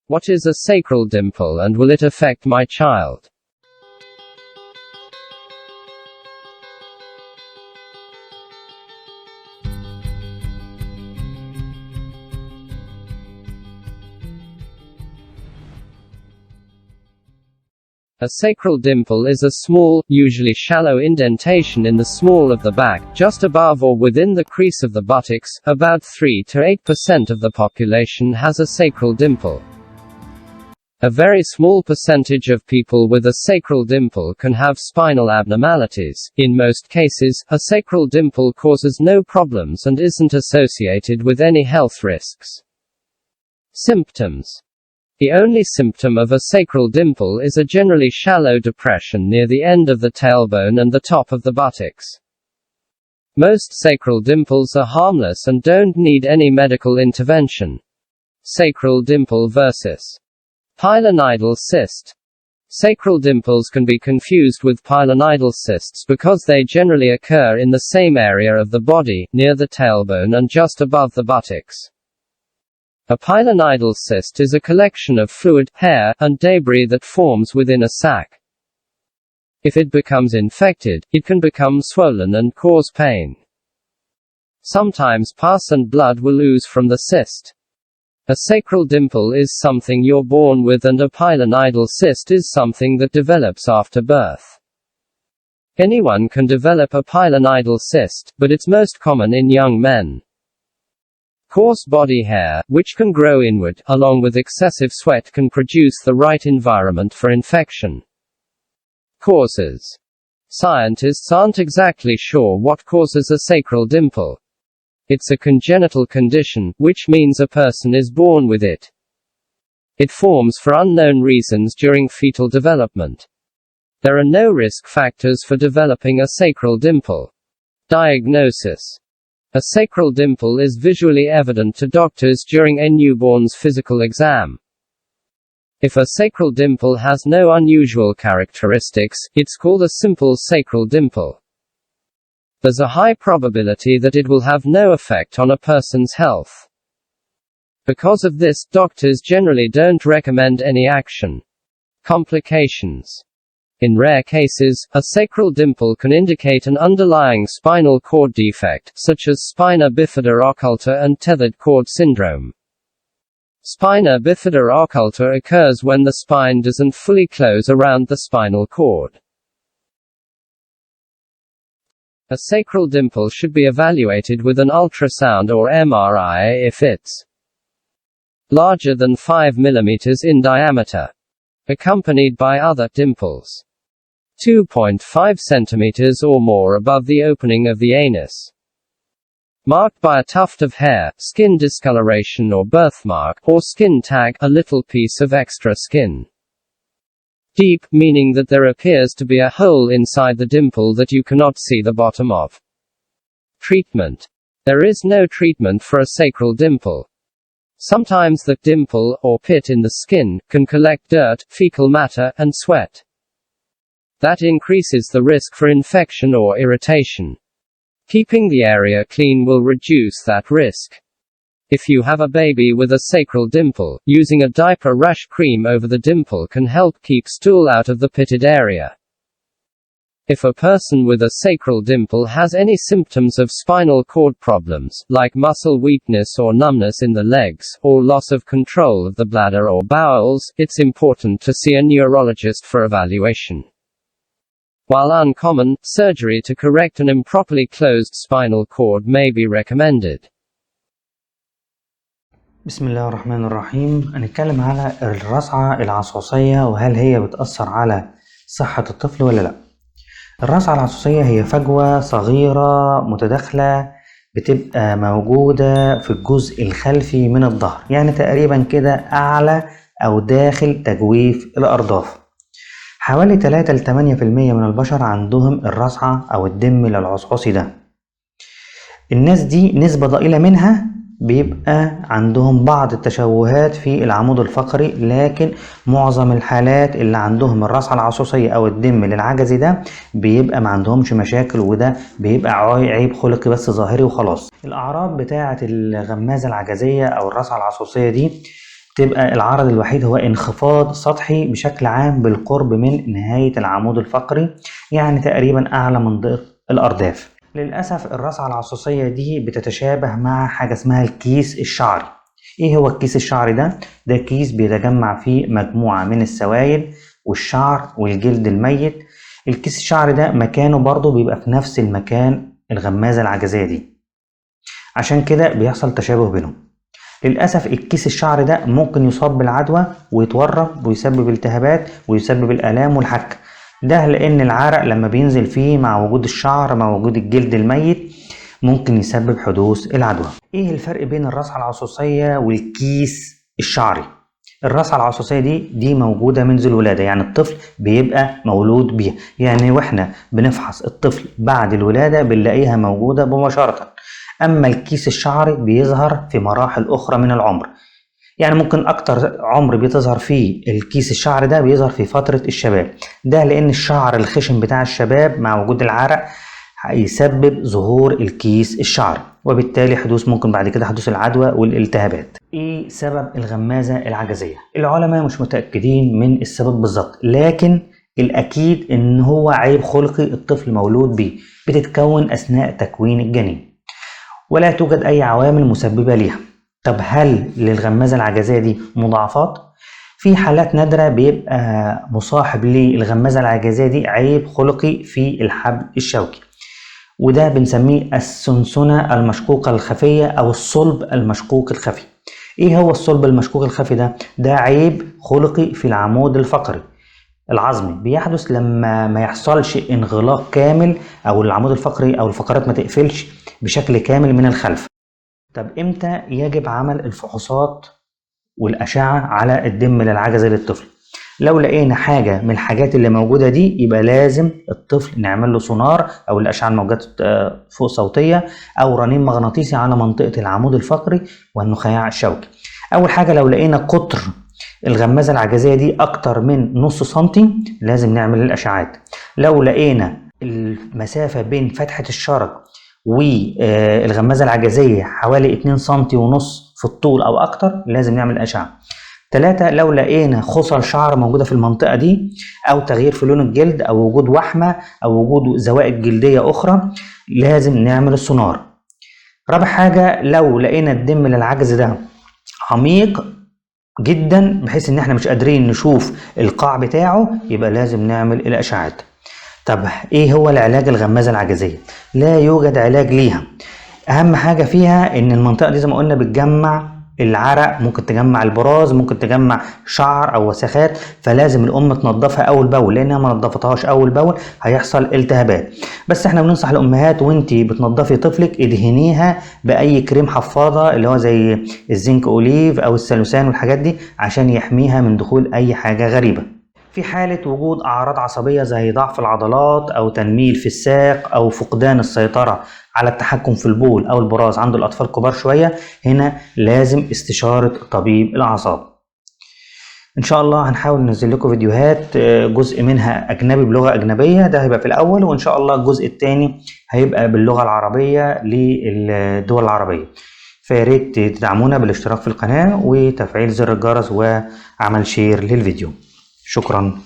What is a sacral dimple and will it affect my child? A sacral dimple is a small, usually shallow indentation in the small of the back, just above or within the crease of the buttocks. About 3 to 8% of the population has a sacral dimple. A very small percentage of people with a sacral dimple can have spinal abnormalities. In most cases, a sacral dimple causes no problems and isn't associated with any health risks. Symptoms. The only symptom of a sacral dimple is a generally shallow depression near the end of the tailbone and the top of the buttocks. Most sacral dimples are harmless and don't need any medical intervention. Sacral dimple versus Pylonidal cyst. Sacral dimples can be confused with pylonidal cysts because they generally occur in the same area of the body, near the tailbone and just above the buttocks. A pylonidal cyst is a collection of fluid, hair, and debris that forms within a sac. If it becomes infected, it can become swollen and cause pain. Sometimes pus and blood will ooze from the cyst. A sacral dimple is something you're born with and a pylonidal cyst is something that develops after birth. Anyone can develop a pylonidal cyst, but it's most common in young men. Coarse body hair, which can grow inward, along with excessive sweat can produce the right environment for infection. Causes. Scientists aren't exactly sure what causes a sacral dimple. It's a congenital condition, which means a person is born with it. It forms for unknown reasons during fetal development. There are no risk factors for developing a sacral dimple. Diagnosis. A sacral dimple is visually evident to doctors during a newborn's physical exam. If a sacral dimple has no unusual characteristics, it's called a simple sacral dimple. There's a high probability that it will have no effect on a person's health. Because of this, doctors generally don't recommend any action. Complications. In rare cases, a sacral dimple can indicate an underlying spinal cord defect, such as spina bifida occulta and tethered cord syndrome. Spina bifida occulta occurs when the spine doesn't fully close around the spinal cord. A sacral dimple should be evaluated with an ultrasound or MRI if it's larger than 5 mm in diameter, accompanied by other dimples 2.5 cm or more above the opening of the anus, marked by a tuft of hair, skin discoloration or birthmark, or skin tag, a little piece of extra skin. Deep, meaning that there appears to be a hole inside the dimple that you cannot see the bottom of. Treatment. There is no treatment for a sacral dimple. Sometimes the dimple, or pit in the skin, can collect dirt, fecal matter, and sweat. That increases the risk for infection or irritation. Keeping the area clean will reduce that risk. If you have a baby with a sacral dimple, using a diaper rash cream over the dimple can help keep stool out of the pitted area. If a person with a sacral dimple has any symptoms of spinal cord problems, like muscle weakness or numbness in the legs, or loss of control of the bladder or bowels, it's important to see a neurologist for evaluation. While uncommon, surgery to correct an improperly closed spinal cord may be recommended. بسم الله الرحمن الرحيم. هنتكلم على الرصعة العصوصية وهل هي بتأثر على صحة الطفل ولا لا. الرصعة العصوصية هي فجوة صغيرة متداخلة بتبقى موجودة في الجزء الخلفي من الظهر، يعني تقريبا كده أعلى أو داخل تجويف الأرداف. حوالي 3 ل 8% من البشر عندهم الرصعة أو الدمل العصعصي ده. الناس دي نسبة ضئيلة منها بيبقى عندهم بعض التشوهات في العمود الفقري، لكن معظم الحالات اللي عندهم الرصعة العصوصية أو الدمل العجزي ده بيبقى ما عندهمش مشاكل، وده بيبقى عيب خلقي بس ظاهري وخلاص. الأعراض بتاعة الغمازة العجزية أو الرصعة العصوصية دي تبقى العرض الوحيد هو انخفاض سطحي بشكل عام بالقرب من نهاية العمود الفقري، يعني تقريبا أعلى منطقة الأرداف. للأسف الرصعة العصوصية دي بتتشابه مع حاجة اسمها الكيس الشعري. إيه هو الكيس الشعري ده؟ ده كيس بيتجمع فيه مجموعة من السوائل والشعر والجلد الميت. الكيس الشعري ده مكانه برضه بيبقى في نفس المكان الغمازة العجزية دي، عشان كده بيحصل تشابه بينهم. للأسف الكيس الشعري ده ممكن يصاب بالعدوى ويتورم ويسبب التهابات ويسبب الآلام والحكة. ده لأن العرق لما بينزل فيه مع وجود الشعر مع وجود الجلد الميت ممكن يسبب حدوث العدوى. إيه الفرق بين الرصعة العصوصية والكيس الشعري؟ الرصعة العصوصية دي موجودة منذ الولادة، يعني الطفل بيبقى مولود بيها، يعني واحنا بنفحص الطفل بعد الولادة بنلاقيها موجودة مباشرة. أما الكيس الشعري بيظهر في مراحل أخرى من العمر، يعني ممكن أكتر عمر بيظهر فيه الكيس الشعري ده بيظهر في فترة الشباب. ده لأن الشعر الخشن بتاع الشباب مع وجود العرق هيسبب ظهور الكيس الشعري، وبالتالي ممكن بعد كده حدوث العدوى والالتهابات. ايه سبب الغمازة العجزية؟ العلماء مش متأكدين من السبب بالظبط، لكن الأكيد إن هو عيب خلقي الطفل مولود بيه، بتتكون أثناء تكوين الجنين ولا توجد أي عوامل مسببة ليها. طب هل للغمازة العجزية دي مضاعفات؟ في حالات نادرة بيبقى مصاحب للغمازة العجزية دي عيب خلقي في الحبل الشوكي، وده بنسميه السنسنة المشقوقة الخفية أو الصلب المشقوق الخفي. إيه هو الصلب المشقوق الخفي ده؟ ده عيب خلقي في العمود الفقري العظمي، بيحدث لما ما يحصلش انغلاق كامل أو العمود الفقري أو الفقرات ما تقفلش بشكل كامل من الخلف. طب إمتى يجب عمل الفحوصات والأشعة على الدم للعجزة للطفل؟ لو لقينا حاجة من الحاجات اللي موجودة دي يبقى لازم الطفل نعمل له سونار أو الأشعة الموجات فوق صوتية أو رنين مغناطيسي على منطقة العمود الفقري والنخاع الشوكي. أول حاجة لو لقينا قطر الغمازة العجزية دي أكتر من نص سنتي لازم نعمل الأشعات. لو لقينا المسافة بين فتحة الشرج والغمازة العجزية حوالي 2 سنتي ونص في الطول أو أكتر لازم نعمل أشعة. 3 لو لقينا خصل شعر موجودة في المنطقة دي أو تغيير في لون الجلد أو وجود وحمة أو وجود زوائد جلدية أخرى لازم نعمل السونار. رابع حاجة لو لقينا الدم للعجز ده عميق جدا بحيث ان احنا مش قادرين نشوف القاع بتاعه يبقى لازم نعمل الاشعاعات. طب ايه هو العلاج الغمازة العجزية؟ لا يوجد علاج ليها. اهم حاجة فيها ان المنطقة دي زي ما قلنا بتجمع العرق، ممكن تجمع البراز، ممكن تجمع شعر او وسخات، فلازم الام تنظفها اول باول، لانها ما نظفتهاش اول باول هيحصل التهابات. بس احنا بننصح الامهات وانتي بتنظفي طفلك ادهنيها باي كريم حفاضه اللي هو زي الزنك اوليف او السلوسان والحاجات دي عشان يحميها من دخول اي حاجه غريبه. في حالة وجود أعراض عصبية زي ضعف العضلات أو تنميل في الساق أو فقدان السيطرة على التحكم في البول أو البراز عند الأطفال كبار شوية، هنا لازم استشارة طبيب الأعصاب. إن شاء الله هنحاول ننزل لكم فيديوهات جزء منها أجنبي بلغة أجنبية، ده هيبقى في الأول، وإن شاء الله الجزء الثاني هيبقى باللغة العربية للدول العربية. فياريت تدعمونا بالاشتراك في القناة وتفعيل زر الجرس وعمل شير للفيديو. شكرا.